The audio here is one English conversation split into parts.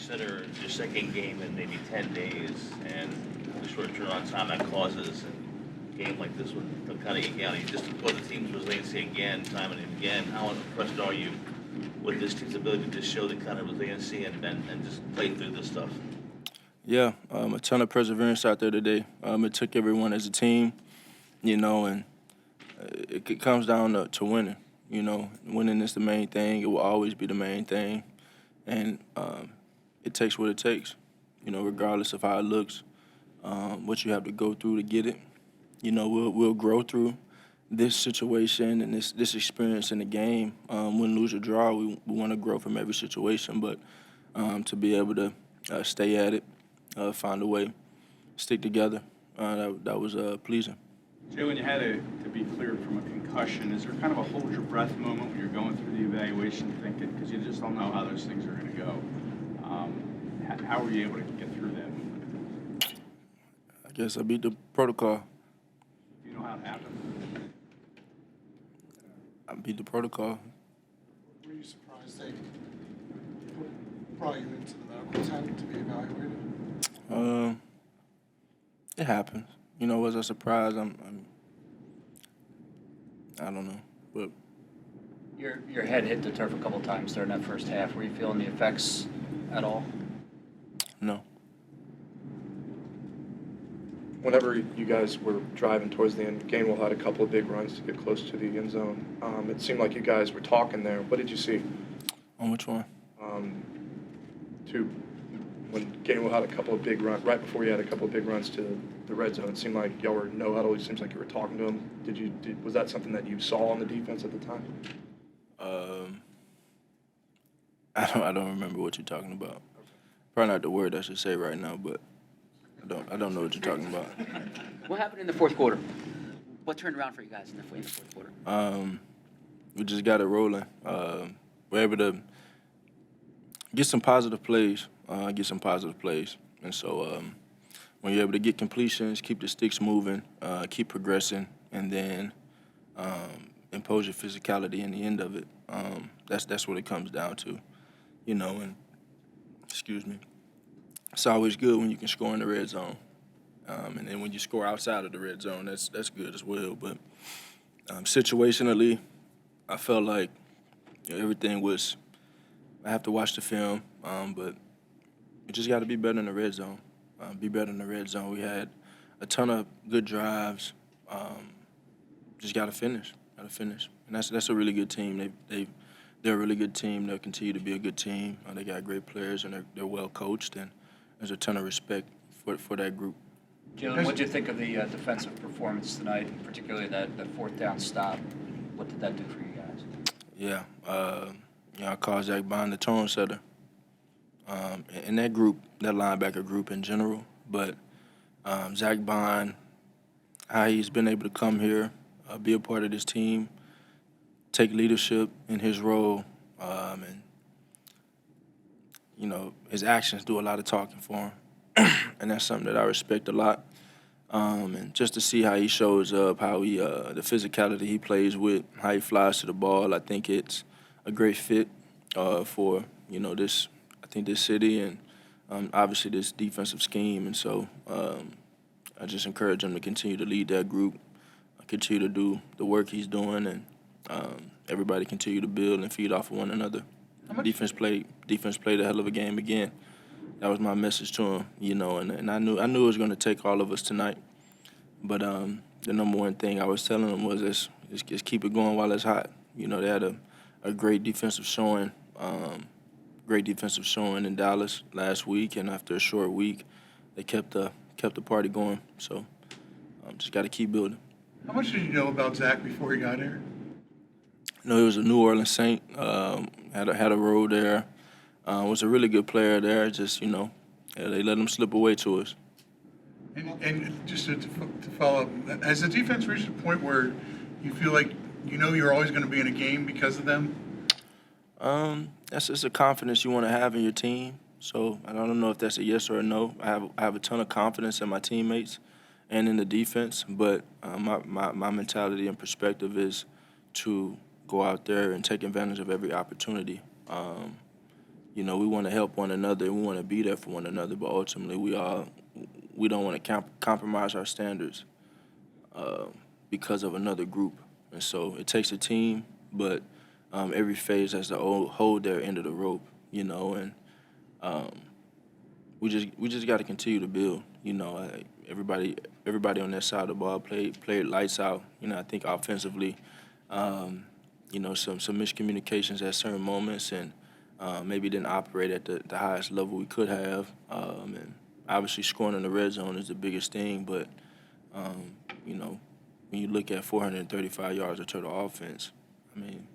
consider your second game in maybe 10 days and the short turnaround time that causes a game like this would to kind of eke out. You just put the team's resiliency again, time and again. How impressed are you with this team's ability to show the kind of resiliency and just play through this stuff? Yeah, a ton of perseverance out there today. It took everyone as a team, and it comes down to winning. Winning is the main thing. It will always be the main thing, and it takes what it takes. Regardless of how it looks, what you have to go through to get it. We'll grow through this situation and this experience in the game. Win, lose, or draw, we want to grow from every situation, but to be able to stay at it, find a way, stick together, that was pleasing. Jalen, you had to be cleared from a concussion. Is there kind of a hold your breath moment when you're going through the evaluation thinking, because you just don't know how those things are going to go? How were you able to get through that moment? I guess I beat the protocol. Do you know how it happened? I beat the protocol. Were you surprised they brought you into the medical tent to be evaluated? It happens. Was I surprised? I don't know, but Your head hit the turf a couple times during that first half. Were you feeling the effects at all? no. Whenever you guys were driving towards the end, Gainwell had a couple of big runs to get close to the end zone. It seemed like you guys were talking there. What did you see? On which one? When Gainwell had a couple of big runs, right before you had a couple of big runs to the red zone, it seemed like y'all were no huddle. It seems like you were talking to him. Was that something that you saw on the defense at the time? I don't remember what you're talking about. Probably not the word I should say right now, but I don't know what you're talking about. What happened in the fourth quarter? What turned around for you guys in the fourth quarter? We just got it rolling. We're able to get some positive plays, and so when you're able to get completions, keep the sticks moving, keep progressing, and then impose your physicality in the end of it. That's what it comes down to, and excuse me. It's always good when you can score in the red zone, and then when you score outside of the red zone, that's good as well. But situationally, I felt like everything was. I have to watch the film, but we just got to be better in the red zone. Be better in the red zone. We had a ton of good drives. Just got to finish. And that's a really good team. They're a really good team. They'll continue to be a good team. They got great players and they're well coached, and there's a ton of respect for that group. Jalen, what did you think of the defensive performance tonight, particularly that fourth down stop? What did that do for you guys? Yeah, I call Zach Bond the tone setter. In that group, that linebacker group in general, but Zach Bond, how he's been able to come here, be a part of this team, take leadership in his role, and his actions do a lot of talking for him, and that's something that I respect a lot. And just to see how he shows up, how he the physicality he plays with, how he flies to the ball, I think it's a great fit for this. I think this city and obviously this defensive scheme, and so I just encourage him to continue to lead that group, continue to do the work he's doing, and everybody continue to build and feed off of one another. Defense played a hell of a game again. That was my message to him, and I knew it was going to take all of us tonight. But the number one thing I was telling him was just keep it going while it's hot. They had a great defensive showing. Great defensive showing in Dallas last week, and after a short week, they kept the party going. So just got to keep building. How much did you know about Zach before he got here? He was a New Orleans Saint. Had a role there. Was a really good player there. Just they let him slip away to us. And just to follow up, has the defense reached a point where you feel like you're always going to be in a game because of them? That's just a confidence you want to have in your team. So I don't know if that's a yes or a no. I have a ton of confidence in my teammates and in the defense, but my mentality and perspective is to go out there and take advantage of every opportunity. You know, we want to help one another and we want to be there for one another, but ultimately we don't want to compromise our standards because of another group. And so it takes a team, but every phase has to hold their end of the rope, you know, and we just got to continue to build. You know, everybody on that side of the ball played lights out. You know, I think offensively, you know, some miscommunications at certain moments, and maybe didn't operate at the highest level we could have. And obviously, scoring in the red zone is the biggest thing. But you know, when you look at 435 yards of total offense, I mean,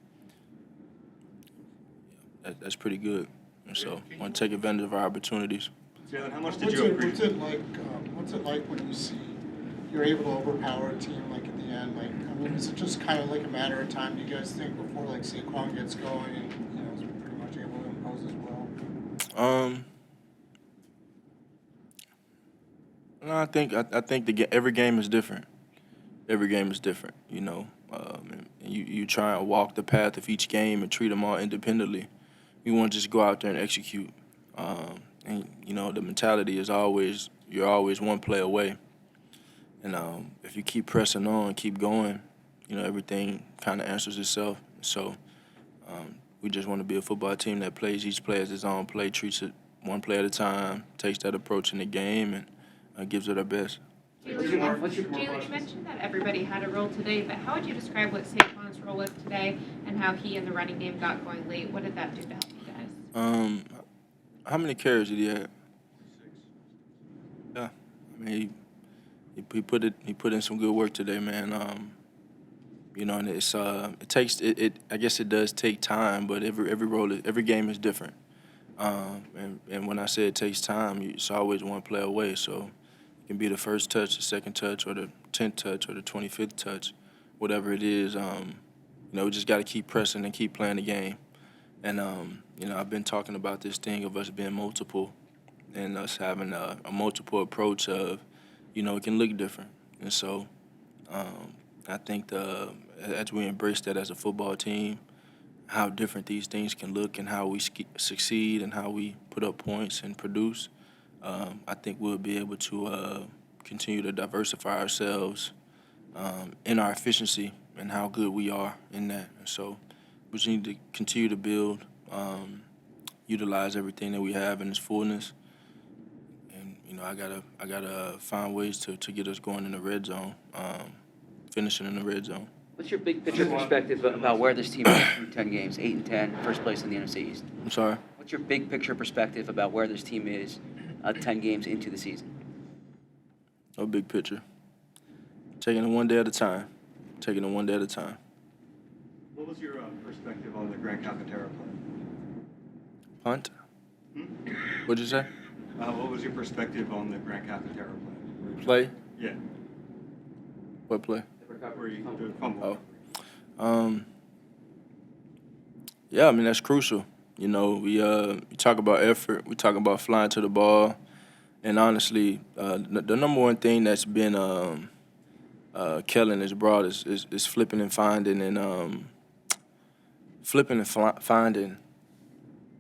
that's pretty good. And so, I want to take advantage of our opportunities. Jalen, how much did you agree? What's it like when you see you're able to overpower a team like at the end? Like, I mean, is it just kind of like a matter of time? Do you guys think before like Saquon gets going and you know is pretty much able to impose as well? No, I think every game is different. Every game is different, you know. And you try and walk the path of each game and treat them all independently. You want to just go out there and execute. And you know, the mentality is you're always one play away. And if you keep pressing on, keep going, you know, everything kind of answers itself. So we just want to be a football team that plays each play as its own play, treats it one play at a time, takes that approach in the game, and gives it our best. Jalen, you mentioned that everybody had a role today, but how would you describe what Saquon's role was today and how he and the running game got going late? What did that do to help you guys? How many carries did he have? 6. Yeah, I mean, he put in some good work today, man. You know, and it takes I guess it does take time, but every game is different. And when I say it takes time, it's always one play away. So it can be the first touch, the second touch, or the 10th touch, or the 25th touch, whatever it is. You know, we just got to keep pressing and keep playing the game. And you know, I've been talking about this thing of us being multiple, and us having a multiple approach of, you know, it can look different. And so I think as we embrace that as a football team, how different these things can look and how we succeed and how we put up points and produce, I think we'll be able to continue to diversify ourselves in our efficiency and how good we are in that. And so we just need to continue to build, utilize everything that we have in its fullness. And, you know, I gotta find ways to get us going in the red zone, finishing in the red zone. What's your big picture perspective about where this team is through 10 games, 8-10, first place in the NFC East? I'm sorry? What's your big picture perspective about where this team is 10 games into the season? No big picture. Taking it one day at a time. Taking it one day at a time. What was your perspective on the Grant Calcaterra play? Punt? What'd you say? What was your perspective on the Grant Calcaterra play? Play? Yeah. What play? Where you do fumble. Oh. Yeah, I mean, that's crucial. You know, we talk about effort. We talk about flying to the ball. And honestly, the number one thing that's been Kellen has brought is flipping and finding finding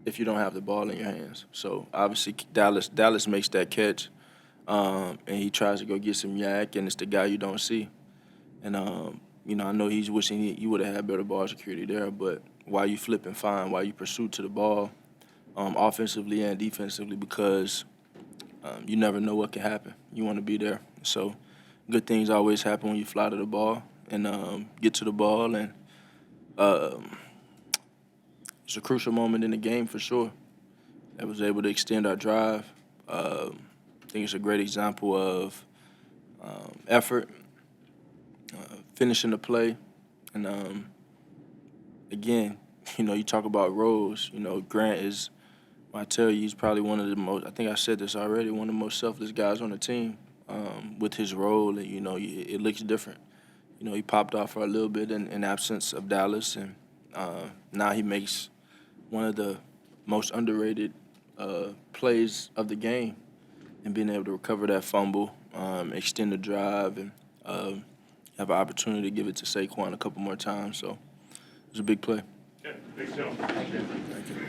if you don't have the ball in your hands. So obviously Dallas makes that catch, and he tries to go get some yak, and it's the guy you don't see. And you know, I know he's wishing he would have had better ball security there, but why you flip and find, why you pursue to the ball, offensively and defensively, because you never know what can happen. You want to be there. So good things always happen when you fly to the ball and get to the ball, and it's a crucial moment in the game for sure. That was able to extend our drive. I think it's a great example of effort, finishing the play, and again, you know, you talk about roles. You know, Grant is, I tell you, he's probably one of the most, I think I said this already, one of the most selfless guys on the team with his role, and, you know, it looks different. You know, he popped off for a little bit in absence of Dallas, and now he makes one of the most underrated plays of the game, and being able to recover that fumble, extend the drive, and have an opportunity to give it to Saquon a couple more times. So it was a big play. Okay, thanks, Joe.